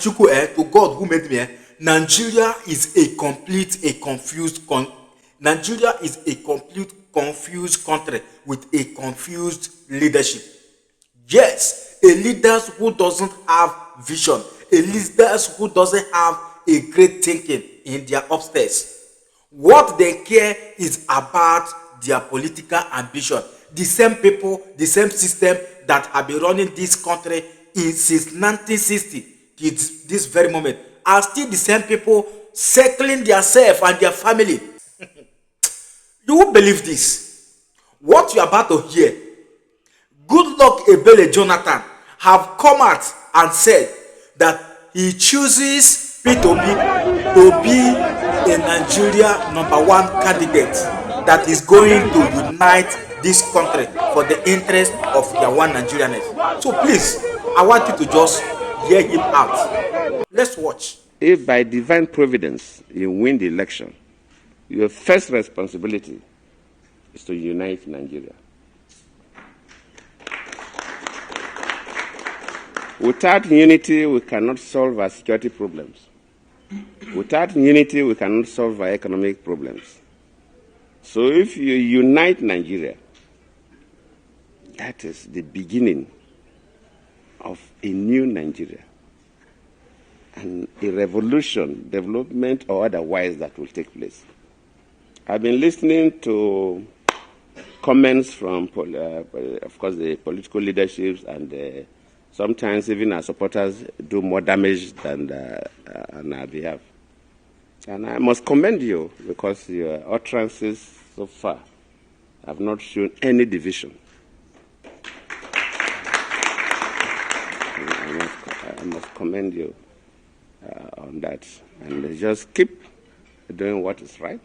to God who made me, Nigeria is a confused country with a confused leadership. Yes, a leader who doesn't have vision, a leader who doesn't have a great thinking in their upstairs. What they care is about their political ambition. The same people, the same system that have been running this country since 1960 to this very moment are still the same people circling themselves and their family. You won't believe this. What you're about to hear, Goodluck Ebele Jonathan have come out and said that he chooses P2B to be a Nigeria #1 candidate that is going to unite this country for the interest of their one Nigerianness. So please, I want you to just hear him out. Let's watch. If by divine providence you win the election, your first responsibility is to unite Nigeria. Without unity, we cannot solve our security problems. Without unity, we cannot solve our economic problems. So if you unite Nigeria, that is the beginning of a new Nigeria and a revolution, development or otherwise, that will take place. I've been listening to comments from, of course, the political leaderships, and sometimes even our supporters do more damage than on our behalf. And I must commend you because your utterances so far have not shown any division. I must commend you on that. And just keep doing what is right,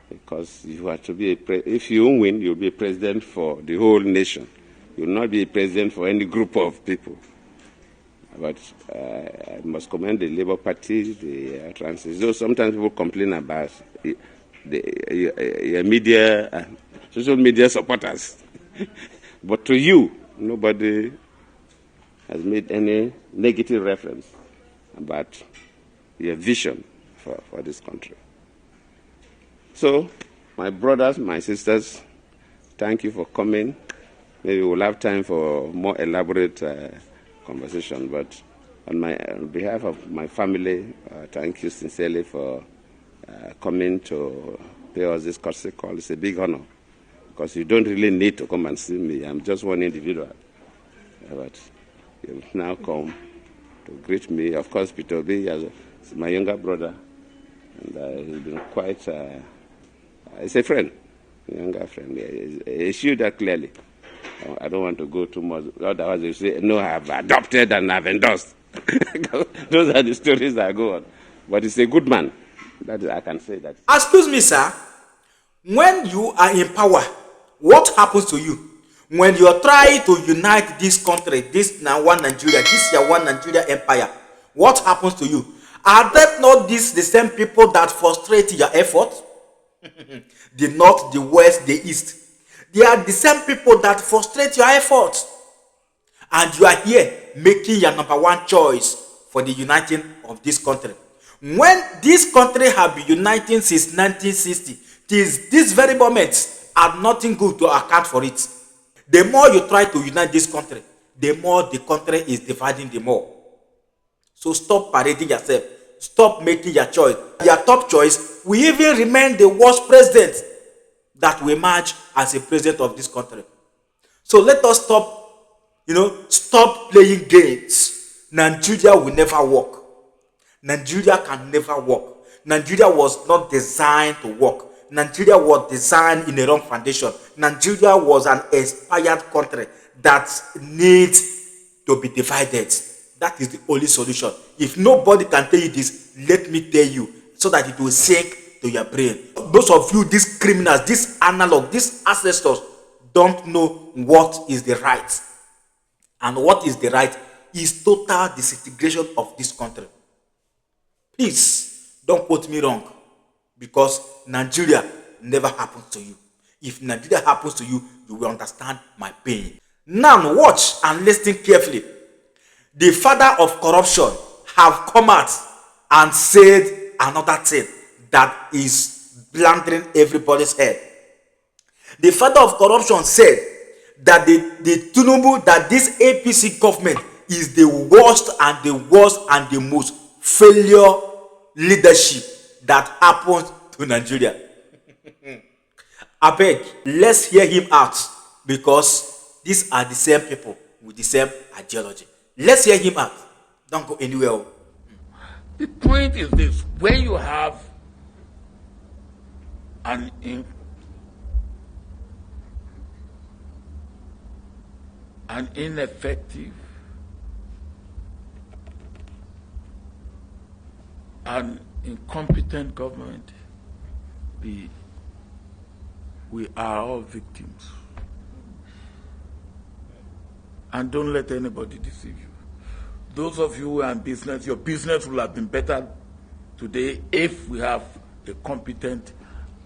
because you are to be if you win, you'll be a president for the whole nation. You will not be a president for any group of people. But I must commend the Labour Party, the utterances. Though sometimes people complain about the media, social media supporters. But to you, nobody has made any negative reference about your vision for this country. So, my brothers, my sisters, thank you for coming. Maybe we'll have time for more elaborate conversation, but on behalf of my family, thank you sincerely for coming to pay us this courtesy call. It's a big honor, because you don't really need to come and see me. I'm just one individual. But you've now come to greet me. Of course, Peter B. is my younger brother, and he's been quite, he's a friend, a younger friend. He showed that clearly. I don't want to go too much. Otherwise, you say, no, I've adopted and I've endorsed. Those are the stories that go on. But he's a good man. That is, I can say that. Excuse me, sir. When you are in power, what happens to you? When you are trying to unite this country, this now one Nigeria, this your one Nigeria empire, what happens to you? Are that not the same people that frustrate your effort? The north, the west, the east. They are the same people that frustrate your efforts. And you are here making your #1 choice for the uniting of this country. When this country have been uniting since 1960, this very moment are nothing good to account for it. The more you try to unite this country, the more the country is dividing the more. So stop parading yourself. Stop making your choice. Your top choice will even remain the worst president that will emerge as a president of this country. So let us stop playing games. Nigeria will never work. Nigeria can never work. Nigeria was not designed to work. Nigeria was designed in a wrong foundation. Nigeria was an expired country that needs to be divided. That is the only solution. If nobody can tell you this, let me tell you, so that it will sink to your brain. Those of you, these criminals, these analog, these ancestors, don't know what is the right. And what is the right is total disintegration of this country. Please, don't quote me wrong, because Nigeria never happens to you. If Nigeria happens to you, you will understand my pain. Now watch and listen carefully. The father of corruption have come out and said another thing that is blundering everybody's head. The father of corruption said that the Tinubu, that this APC government is the worst and the most failure leadership that happened to Nigeria. Abeg, let's hear him out, because these are the same people with the same ideology. Let's hear him out. Don't go anywhere. The point is this: when you have an ineffective and incompetent government, we are all victims. And don't let anybody deceive you. Those of you who are in business, your business will have been better today if we have a competent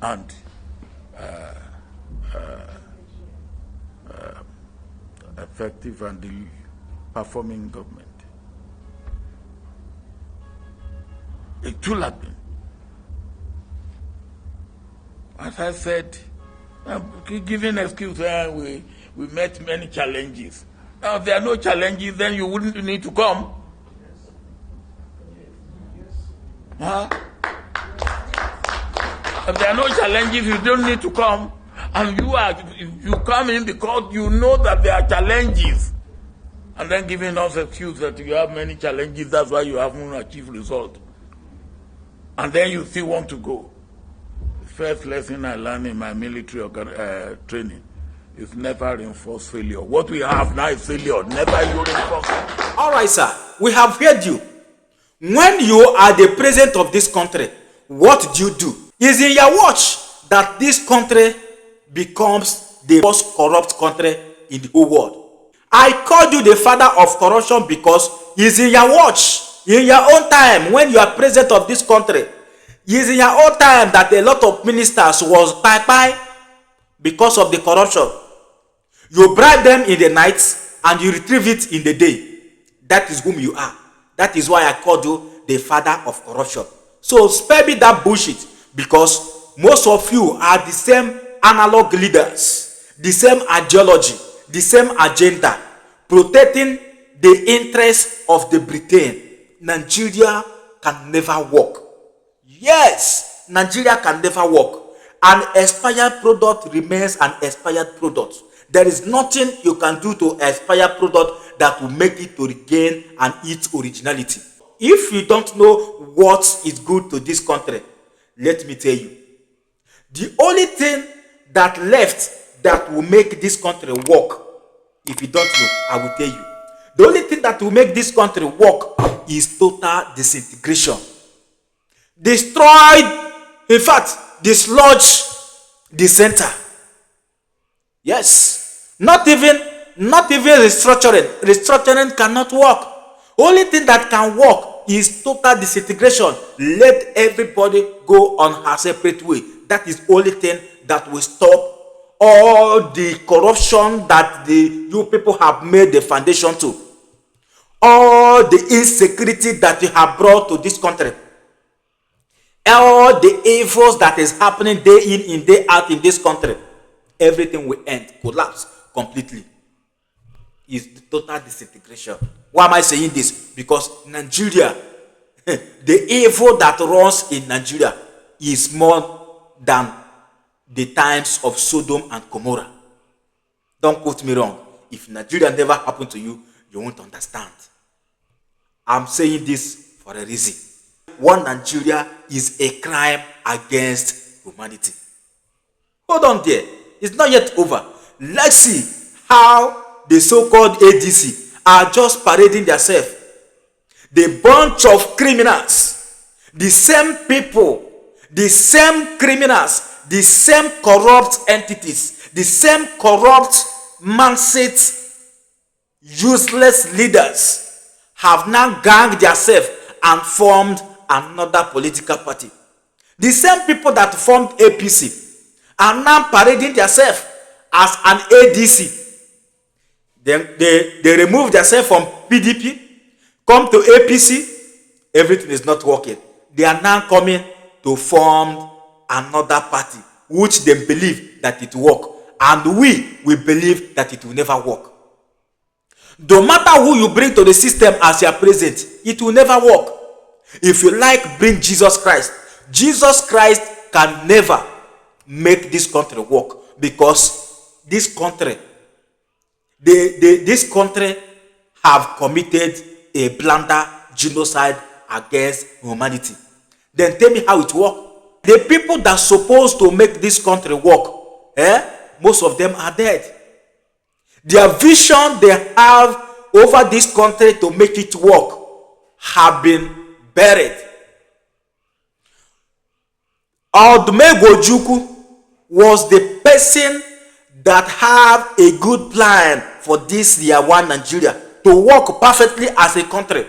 and effective and performing government. It will have been. As I said, giving excuse, we met many challenges. Now, if there are no challenges, then you wouldn't need to come. Huh? If there are no challenges, you don't need to come. And you come in because you know that there are challenges. And then giving us excuse that you have many challenges, that's why you haven't achieved result. And then you still want to go. The first lesson I learned in my military training is never reinforce failure. What we have now is failure. Never you reinforce it. All right, sir. We have heard you. When you are the president of this country, what do you do? Is in your watch that this country becomes the most corrupt country in the whole world. I called you the father of corruption because it's in your watch, in your own time, when you are president of this country. It's in your own time that a lot of ministers was bye-bye because of the corruption. You bribe them in the night and you retrieve it in the day. That is whom you are. That is why I called you the father of corruption. So spare me that bullshit, because most of you are the same analog leaders, the same ideology, the same agenda, protecting the interests of the Britain. Nigeria can never work. Yes, Nigeria can never work. An expired product remains an expired product. There is nothing you can do to expired product that will make it to regain and its originality. If you don't know what is good to this country, let me tell you. The only thing that left that will make this country work, if you don't know, I will tell you. The only thing that will make this country work is total disintegration. Destroyed, in fact, dislodge the center. Yes. Not even restructuring. Restructuring cannot work. Only thing that can work is total disintegration. Let everybody go on her separate way. That is only thing that will stop all the corruption that you people have made the foundation to. All the insecurity that you have brought to this country. All the evils that is happening day in, day out in this country. Everything will end, collapse completely. Is the total disintegration. Why am I saying this? Because Nigeria, the evil that runs in Nigeria is more than the times of Sodom and Gomorrah. Don't quote me wrong. If Nigeria never happened to you, you won't understand. I'm saying this for a reason. One Nigeria is a crime against humanity. Hold on there. It's not yet over. Let's see how the so-called ADC are just parading themselves. The bunch of criminals, the same people, the same criminals, the same corrupt entities, the same corrupt mindset, useless leaders have now ganged themselves and formed another political party. The same people that formed APC are now parading themselves as an ADC. They remove themselves from PDP, come to APC, everything is not working, they are now coming to form another party, which they believe that it will work, and we believe that it will never work. No matter who you bring to the system as your president, it will never work. If you like, bring Jesus Christ. Jesus Christ can never make this country work, because this country, this country have committed a blunder, genocide against humanity. Then tell me how it works. The people that are supposed to make this country work, most of them are dead. Their vision they have over this country to make it work have been buried. Odumegwu was the person that had a good plan for this year one Nigeria to work perfectly as a country.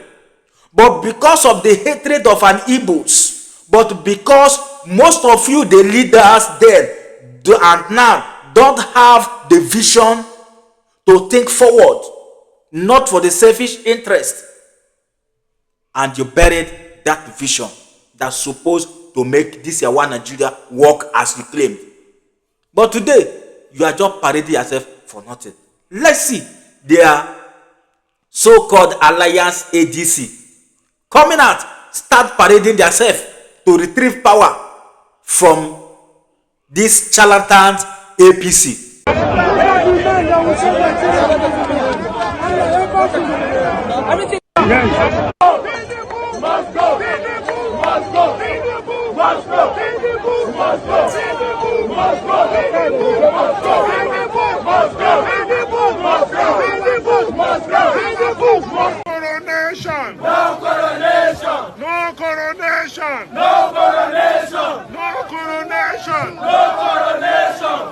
But because of the hatred of an Igbos, but because most of you, the leaders then and now, don't have the vision to think forward, not for the selfish interest, and you buried that vision that's supposed to make this year one Nigeria work as you claimed. But today, you are just parading yourself for nothing. Let's see their so-called alliance ADC coming out, start parading themselves to retrieve power from this charlatan APC. Coronation! No coronation! No coronation! No coronation! No coronation!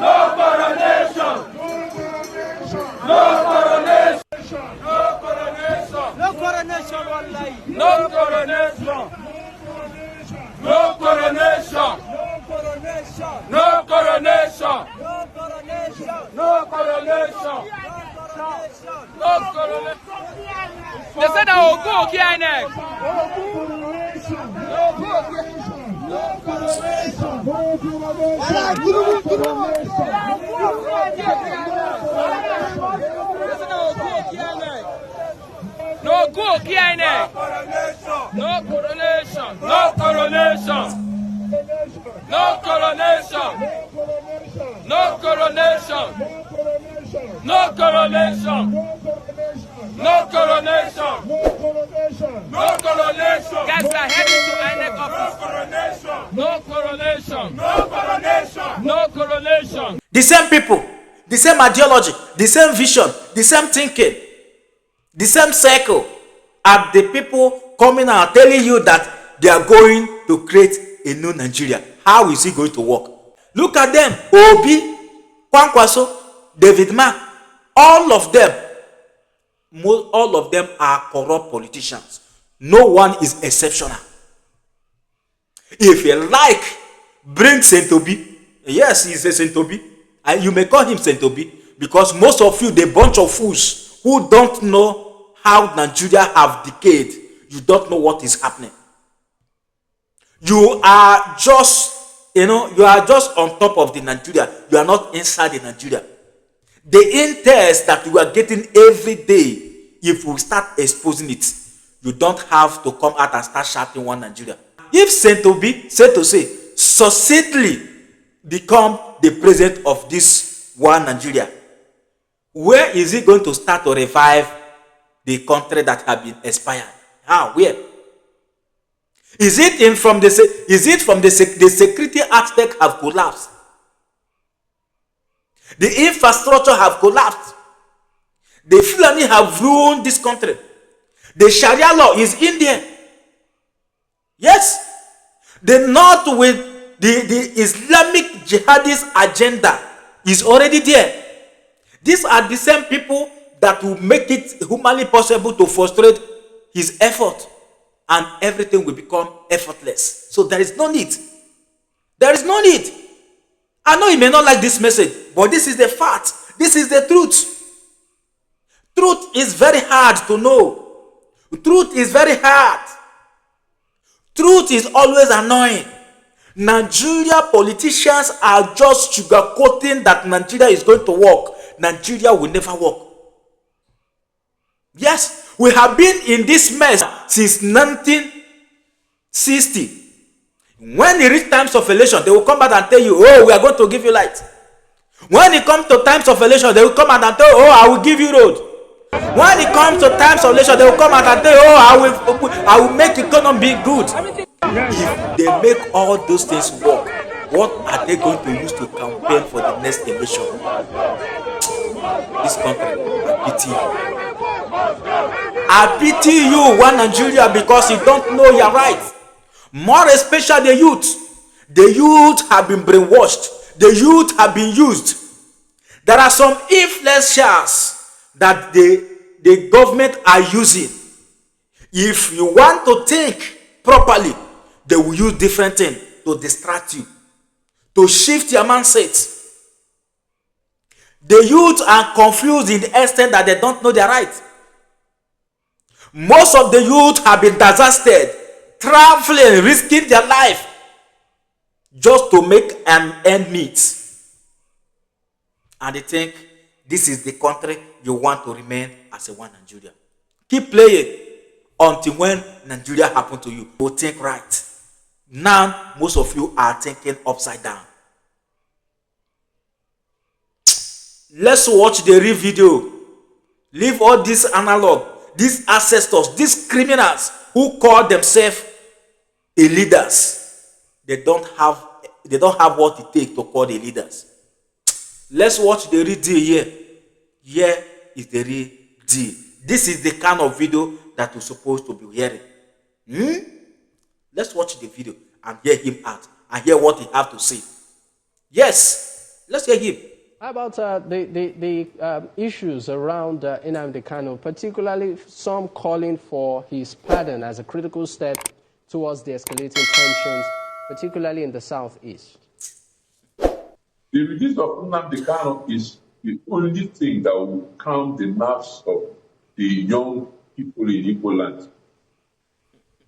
No coronation! No coronation! No coronation! No coronation! No coronation! No coronation! No coronation! No coronation! No coronation! No coronation! They said I will go again. No go again. No coronation. No coronation. No coronation. No coronation. No coronation. No coronation. No coronation. Guys, we are heading to INEC office. No coronation. No coronation. No coronation. The same people, the same ideology, the same vision, the same thinking, the same circle are the people coming out telling you that they are going to create a new Nigeria. How is it going to work? Look at them. Obi, Kwankwaso, David Mark, all of them are corrupt politicians. No one is exceptional. If you like, bring Saint Obi. Yes, he's a Saint Obi. And you may call him Saint Obi, because most of you, the bunch of fools who don't know how Nigeria have decayed, you don't know what is happening. You are just, you are just on top of the Nigeria. You are not inside the Nigeria. The intels that you are getting every day, if we start exposing it, you don't have to come out and start shouting one Nigeria. If Saint Obi, said to say, succinctly become the president of this one Nigeria, where is he going to start to revive the country that have been expired? How? Where? Is it from the security aspect have collapsed? The infrastructure have collapsed. The Fulani have ruined this country. The Sharia law is in there. Yes. The North with the Islamic jihadist agenda is already there. These are the same people that will make it humanly possible to frustrate his effort, and everything will become effortless. So there is no need. There is no need. I know you may not like this message, but this is the fact. This is the truth. Truth is very hard to know. Truth is very hard. Truth is always annoying. Nigeria politicians are just sugarcoating that Nigeria is going to work. Nigeria will never work. Yes, we have been in this mess since 1960. When it reaches times of election, they will come back and tell you, oh, we are going to give you light. When it comes to times of election, they will come out and tell you, oh, I will give you road. When it comes to times of election, they will come out and tell you, oh, I will make the economy good. If they make all those things work, what are they going to use to campaign for the next election? This country, I pity you, one Nigeria, because you don't know your rights. More especially the youth. The youth have been brainwashed. The youth have been used. There are some influencers that the government are using. If you want to think properly, they will use different things to distract you, to shift your mindset. The youth are confused in the extent that they don't know their rights. Most of the youth have been disastered, traveling, risking their life just to make an end meet. And they think this is the country you want to remain as a one Nigeria. Keep playing until when Nigeria happen to you. You think right. Now, most of you are thinking upside down. Let's watch the real video. Leave all this analog, these ancestors, these criminals who call themselves a leaders. They don't have what it takes to call the leaders. Let's watch the real deal here. Here is the real deal. This is the kind of video that you're supposed to be hearing. Let's watch the video and hear him out and hear what he have to say. Yes, let's hear him. How about the issues around Nnamdi Kanu, particularly some calling for his pardon as a critical step towards the escalating tensions, particularly in the southeast? The release of Nnamdi Kanu is the only thing that will calm the nerves of the young people in Igbo land.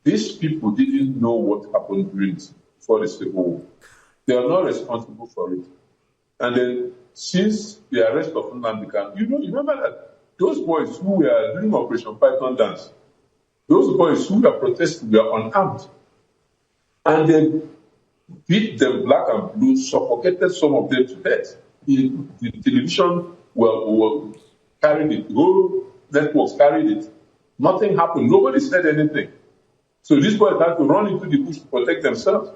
These people didn't know what happened before the Civil War. They are not responsible for it. And then, since the arrest of Nnamdi Kanu, you remember that those boys who were doing Operation Python Dance, those boys who were protesting were unarmed. And they beat them black and blue, suffocated some of them to death. The television carried it, the whole networks carried it. Nothing happened. Nobody said anything. So these boys had to run into the bush to protect themselves.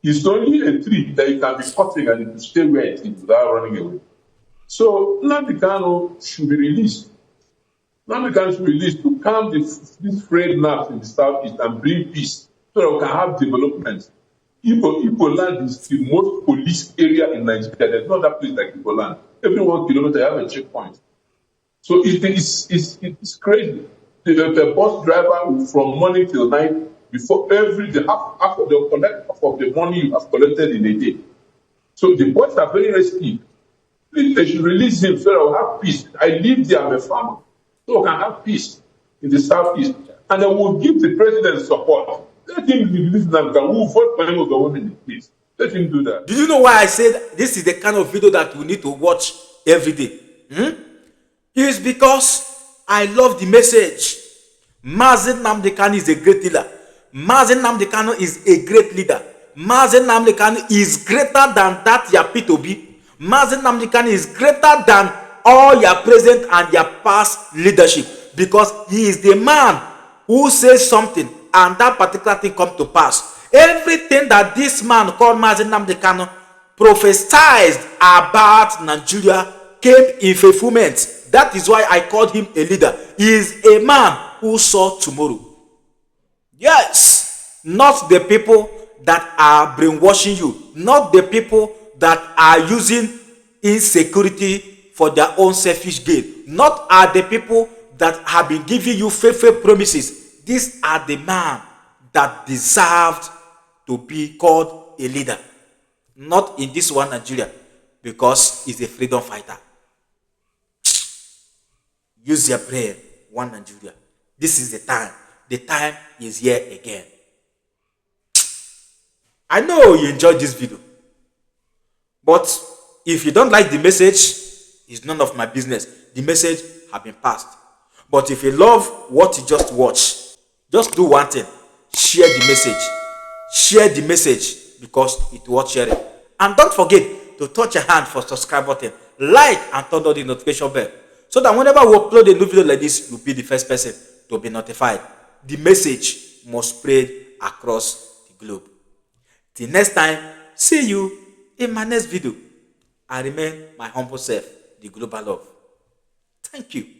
It's only a tree that you can be cutting and it will stay where it is without running away. So Nnamdi Kanu should be released. Nnamdi Kanu should be released to calm these frayed nerves in the southeast and bring peace so that we can have development. Igbo land is the most policed area in Nigeria. There's no other place like Igbo land. Every 1 kilometer you have a checkpoint. So it's crazy. The bus driver from morning till night, before half of the money you have collected in a day. So the boys are very risky. Please, they should release him so that we'll have peace. I live there, I'm a farmer. So we can have peace in the southeast. And then we'll give the president support. Let him release them. We'll vote for him as the woman, please. Let him do that. Do you know why I said this is the kind of video that you need to watch every day? It's because I love the message. Mazi Nnamdi Kanu is a great leader. Mazi Nnamdi Kanu is a great leader. Mazi Nnamdi Kanu is greater than that your P2B. Mazi Nnamdi Kanu is greater than all your present and your past leadership, because he is the man who says something and that particular thing come to pass. Everything that this man called Mazi Nnamdi Kanu prophesied about Nigeria came in fulfillment. That is why I called him a leader. He is a man who saw tomorrow. Yes, not the people that are brainwashing you, not the people that are using insecurity for their own selfish gain, not are the people that have been giving you faithful promises. These are the men that deserved to be called a leader. Not in this one Nigeria, because he's a freedom fighter. Use your brain, one Nigeria. This is the time the time is here again. I know you enjoyed this video, but if you don't like the message, it's none of my business. The message has been passed. But if you love what you just watched, just do one thing: share the message. Share the message because it worth sharing. And don't forget to touch your hand for subscribe button, like, and turn on the notification bell, so that whenever we upload a new video like this, you'll be the first person to be notified. The message must spread across the globe. Till next time, see you in my next video. I remain my humble self, the Global Love. Thank you.